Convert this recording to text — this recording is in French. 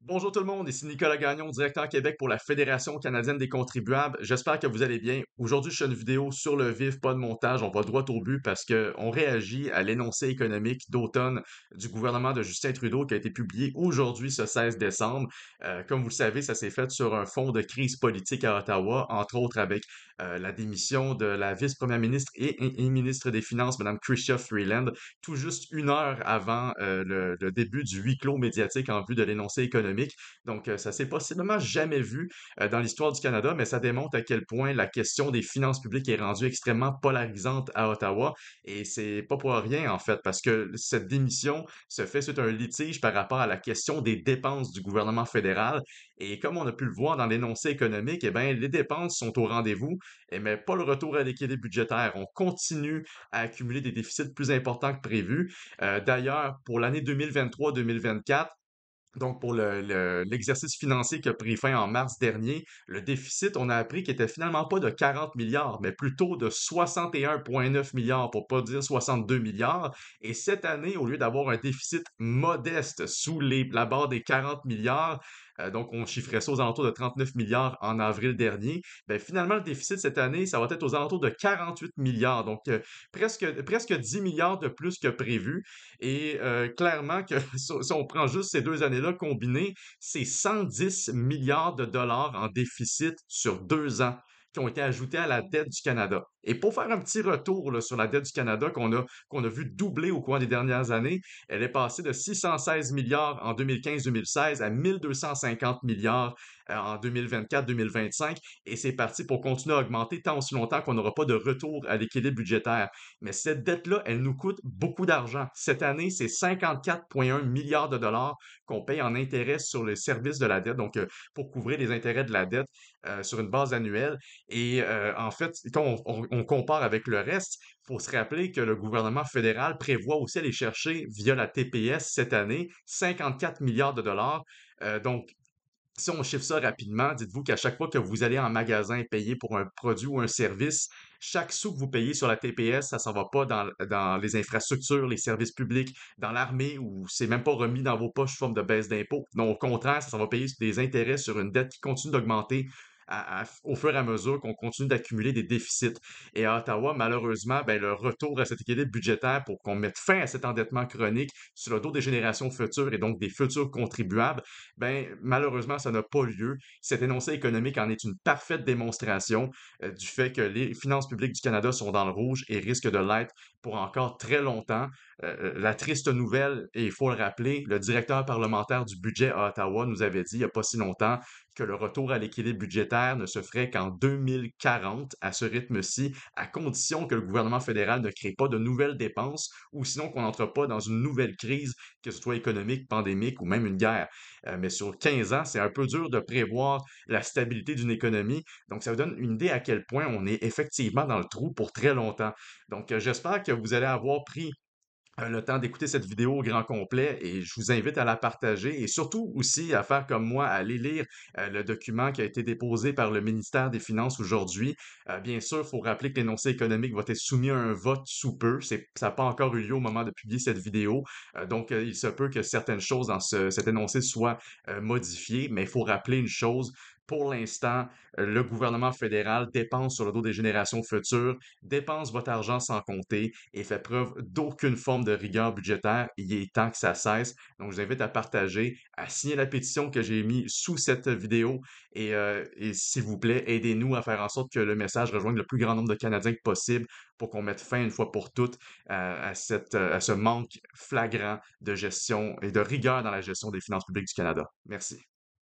Bonjour tout le monde, ici Nicolas Gagnon, directeur Québec pour la Fédération canadienne des contribuables. J'espère que vous allez bien. Aujourd'hui, je fais une vidéo sur le vif, pas de montage. On va droit au but parce que on réagit à l'énoncé économique d'automne du gouvernement de Justin Trudeau qui a été publié aujourd'hui, ce 16 décembre. Comme vous le savez, ça s'est fait sur un fond de crise politique à Ottawa, entre autres avec la démission de la vice-première ministre et ministre des Finances, Mme Chrystia Freeland, tout juste une heure avant le début du huis clos médiatique en vue de l'énoncé économique. Donc, ça s'est possiblement jamais vu dans l'histoire du Canada, mais ça démontre à quel point la question des finances publiques est rendue extrêmement polarisante à Ottawa. Et c'est pas pour rien, en fait, parce que cette démission se fait suite à un litige par rapport à la question des dépenses du gouvernement fédéral. Et comme on a pu le voir dans l'énoncé économique, eh bien, les dépenses sont au rendez-vous, mais pas le retour à l'équilibre budgétaire. On continue à accumuler des déficits plus importants que prévu. D'ailleurs, pour l'année 2023-2024, donc pour l'exercice financier qui a pris fin en mars dernier, le déficit, on a appris qu'il était finalement pas de 40 milliards, mais plutôt de 61,9 milliards, pour pas dire 62 milliards. Et cette année, au lieu d'avoir un déficit modeste sous la barre des 40 milliards, donc on chiffrait ça aux alentours de 39 milliards en avril dernier, ben finalement le déficit cette année, ça va être aux alentours de 48 milliards, donc presque 10 milliards de plus que prévu. Et clairement que si on prend juste ces 2 années-là combinées, c'est 110 milliards de dollars en déficit sur 2 ans qui ont été ajoutés à la dette du Canada. Et pour faire un petit retour là, sur la dette du Canada qu'on a vu doubler au cours des dernières années, elle est passée de 616 milliards en 2015-2016 à 1250 milliards en 2024-2025. Et c'est parti pour continuer à augmenter tant aussi longtemps qu'on n'aura pas de retour à l'équilibre budgétaire. Mais cette dette-là, elle nous coûte beaucoup d'argent. Cette année, c'est 54,1 milliards de dollars qu'on paye en intérêts sur les services de la dette, donc pour couvrir les intérêts de la dette sur une base annuelle. Et en fait, quand on compare avec le reste, il faut se rappeler que le gouvernement fédéral prévoit aussi aller chercher via la TPS cette année 54 milliards de dollars. Donc, si on chiffre ça rapidement, dites-vous qu'à chaque fois que vous allez en magasin payer pour un produit ou un service, chaque sou que vous payez sur la TPS, ça s'en va pas dans les infrastructures, les services publics, dans l'armée, ou c'est même pas remis dans vos poches sous forme de baisse d'impôts. Non, au contraire, ça s'en va payer des intérêts sur une dette qui continue d'augmenter au fur et à mesure qu'on continue d'accumuler des déficits. Et à Ottawa, malheureusement, ben, le retour à cet équilibre budgétaire pour qu'on mette fin à cet endettement chronique sur le dos des générations futures et donc des futurs contribuables, ben, malheureusement, ça n'a pas lieu. Cet énoncé économique en est une parfaite démonstration du fait que les finances publiques du Canada sont dans le rouge et risquent de l'être pour encore très longtemps. La triste nouvelle, et il faut le rappeler, le directeur parlementaire du budget à Ottawa nous avait dit il n'y a pas si longtemps que le retour à l'équilibre budgétaire ne se ferait qu'en 2040 à ce rythme-ci, à condition que le gouvernement fédéral ne crée pas de nouvelles dépenses ou sinon qu'on n'entre pas dans une nouvelle crise, que ce soit économique, pandémique ou même une guerre. Mais sur 15 ans, c'est un peu dur de prévoir la stabilité d'une économie. Donc, ça vous donne une idée à quel point on est effectivement dans le trou pour très longtemps. Donc, j'espère que vous allez avoir pris le temps d'écouter cette vidéo au grand complet et je vous invite à la partager et surtout aussi à faire comme moi, à aller lire le document qui a été déposé par le ministère des Finances aujourd'hui. Bien sûr, il faut rappeler que l'énoncé économique va être soumis à un vote sous peu. Ça n'a pas encore eu lieu au moment de publier cette vidéo. Donc, il se peut que certaines choses dans cet énoncé soient modifiées, mais il faut rappeler une chose. Pour l'instant, le gouvernement fédéral dépense sur le dos des générations futures, dépense votre argent sans compter et fait preuve d'aucune forme de rigueur budgétaire. Il est temps que ça cesse. Donc, je vous invite à partager, à signer la pétition que j'ai mis sous cette vidéo et s'il vous plaît, aidez-nous à faire en sorte que le message rejoigne le plus grand nombre de Canadiens que possible pour qu'on mette fin une fois pour toutes à ce manque flagrant de gestion et de rigueur dans la gestion des finances publiques du Canada. Merci.